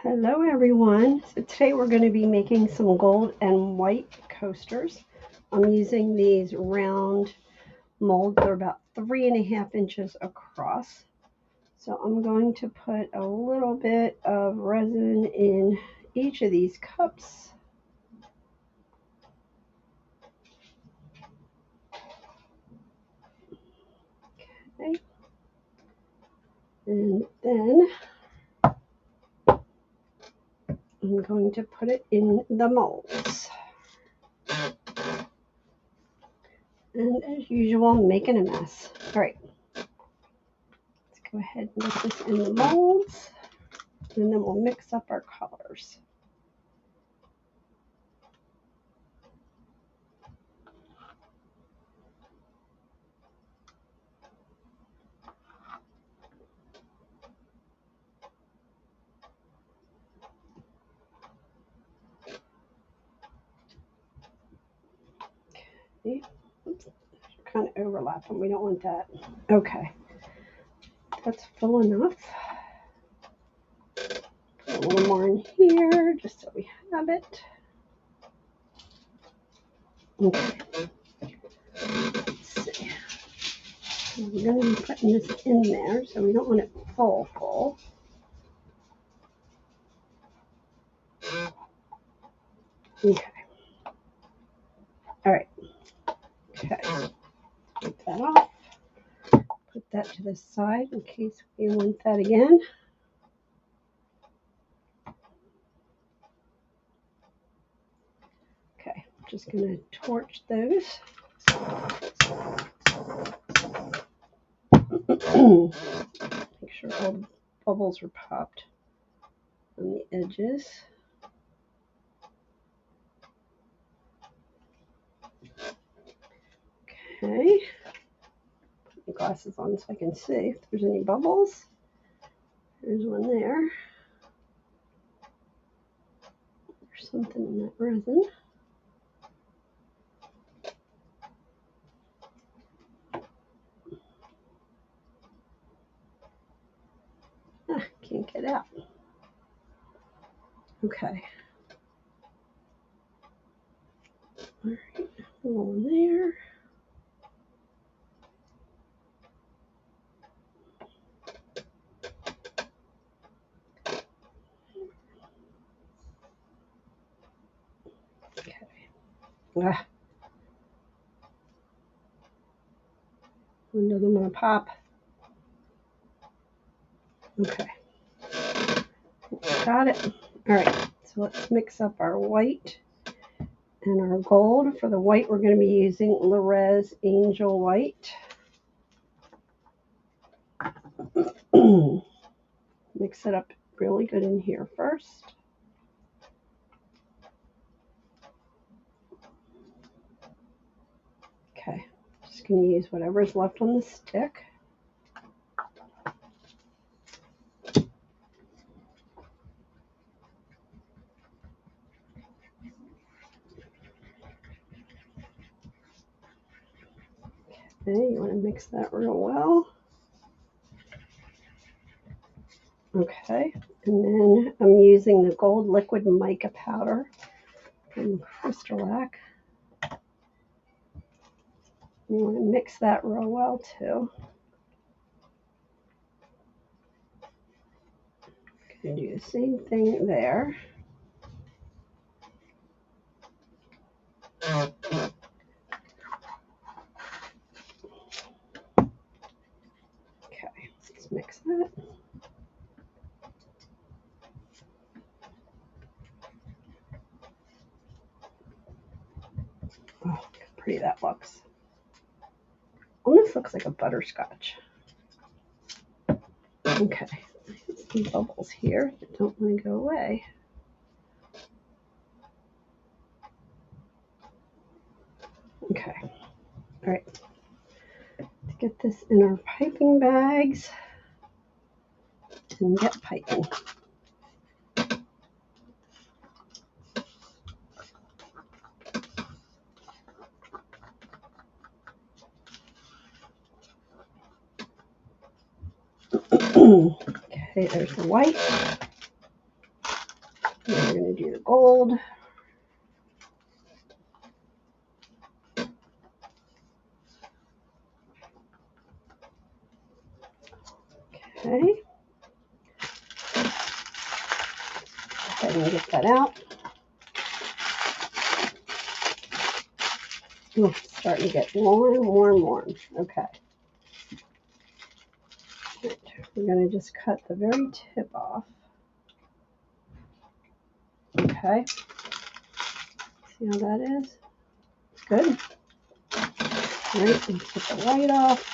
Hello everyone. So today we're going to be making some gold and white coasters. I'm using these round molds. They're about 3.5 inches across. So I'm going to put a little bit of resin in each of these cups. Okay. And then I'm going to put it in the molds. And as usual, I'm making a mess. All right. Let's go ahead and get this in the molds. And then we'll mix up our colors. Oops, kind of overlapping. We don't want that. Okay, that's full enough. Put a little more in here just so we have it. Okay. Let's see. So we're going to be putting this in there, so we don't want it full. Okay. All right. Okay. Take that off. Put that to the side in case we want that again. Okay. Just going to torch those. Make sure all the bubbles are popped on the edges. Okay. Put my glasses on so I can see if there's any bubbles. There's one there. There's something in that resin. Can't get out. Okay. All right, one there. Okay. One doesn't want to pop. Okay. Got it. All right. So let's mix up our white and our gold. For the white, we're going to be using Resin Angel White. Mix it up really good in here first. Okay, just going to use whatever's left on the stick. Okay, you want to mix that real well. Okay, and then I'm using the gold liquid mica powder from Crystal. You want to mix that real well too. Going to do the same thing there. Okay, let's mix that. Oh, look how pretty that looks. Almost looks like a butterscotch. Okay, some bubbles here that don't want to go away. Okay, all right. Let's get this in our piping bags and get piping. Okay, there's the white. We're going to do the gold. Okay. Go ahead and get that out. Ooh, it's starting to get warm, warm, warm. Okay. Right. We're going to just cut the very tip off. Okay. See how that is? Good. All right, and take the white off.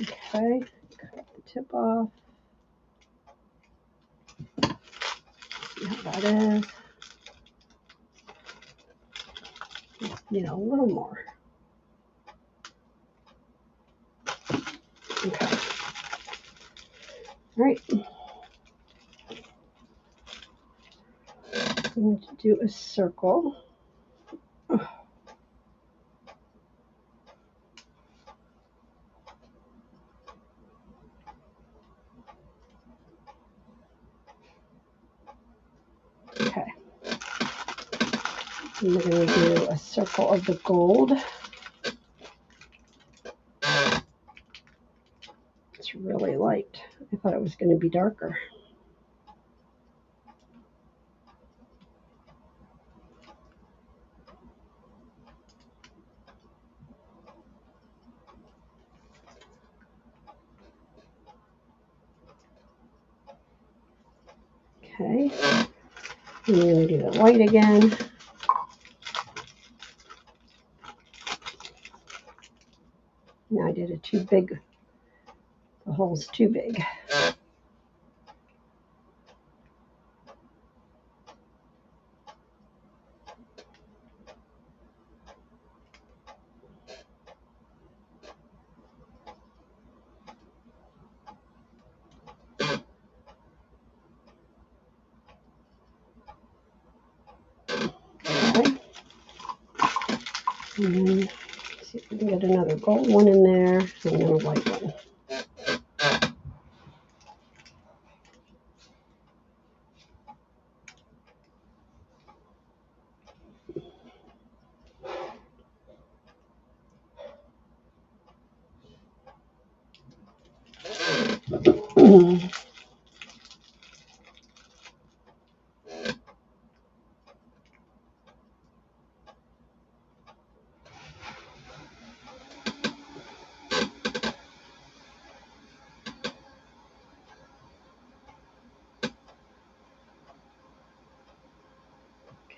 Okay, cut the tip off. See how that is. Need a little more. Okay. All right. I'm going to do a circle. Okay. And we're going to do a circle of the gold. It's really light. I thought it was going to be darker. Okay. And we're going to do the white again. Now I did it too big. The hole's too big. Okay. And then see if we can get another gold one in there and then a white one.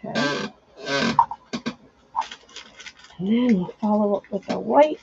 Okay. And then we'll follow up with the white.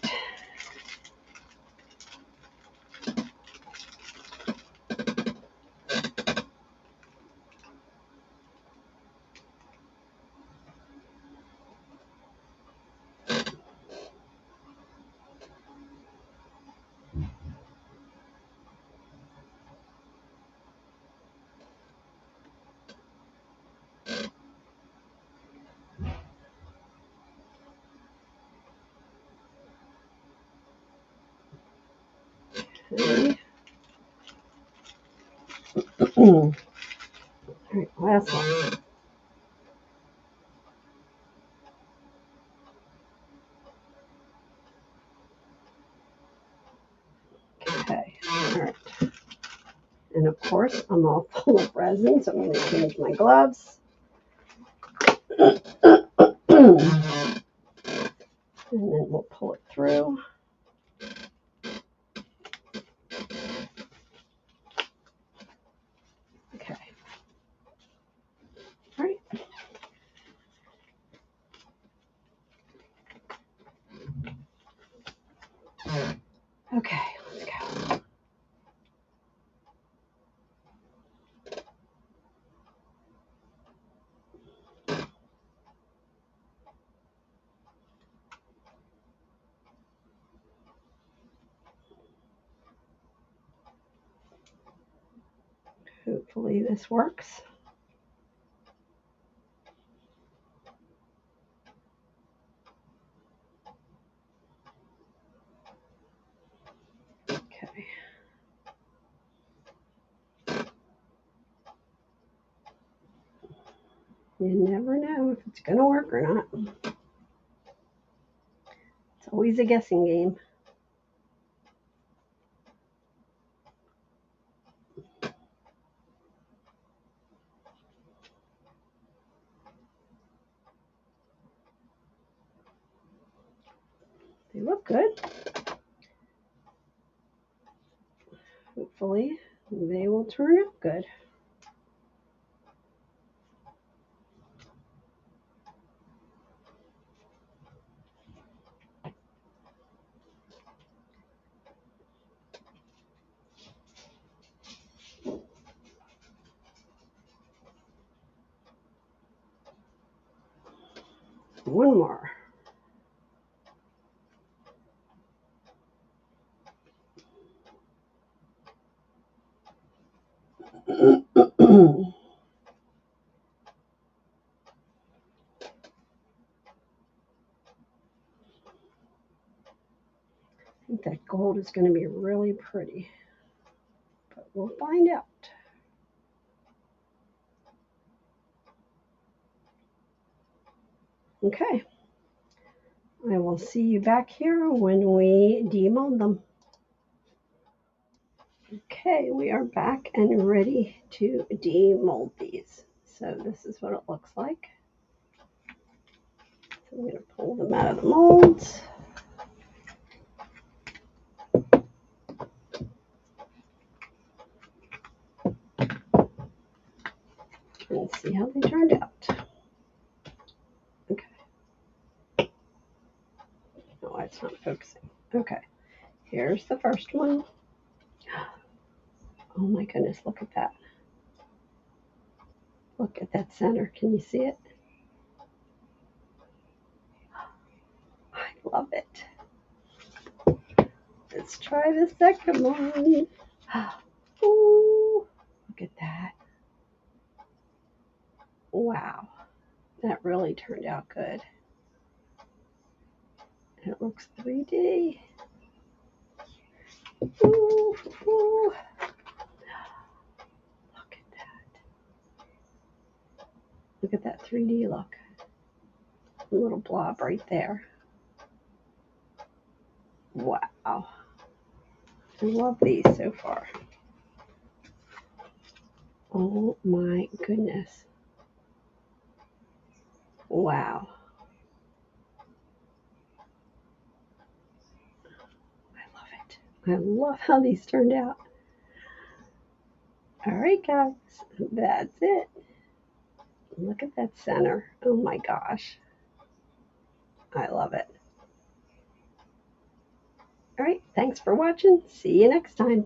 Okay. All right, last one. Okay, all right. And of course, I'm all full of resin, so I'm going to change my gloves. And then we'll pull it through. Okay. All right. Okay, let's go. Hopefully this works. You never know if it's going to work or not. It's always a guessing game. They look good. Hopefully they will turn out good. One more. I think that gold is going to be really pretty, but we'll find out. Okay, I will see you back here when we demold them. Okay, we are back and ready to demold these. So this is what it looks like. So I'm going to pull them out of the molds. And see how they turned out. Okay. No, it's not focusing. Okay, here's the first one. Oh my goodness, look at that. Look at that center. Can you see it? I love it. Let's try the second one. Ooh, look at that. Wow, that really turned out good. It looks 3D. Ooh, ooh. Look at that. Look at that 3D look. A little blob right there. Wow. I love these so far. Oh my goodness. Wow. I love it. I love how these turned out. All right, guys, that's it. Look at that center. Oh my gosh. I love it. All right, thanks for watching. See you next time.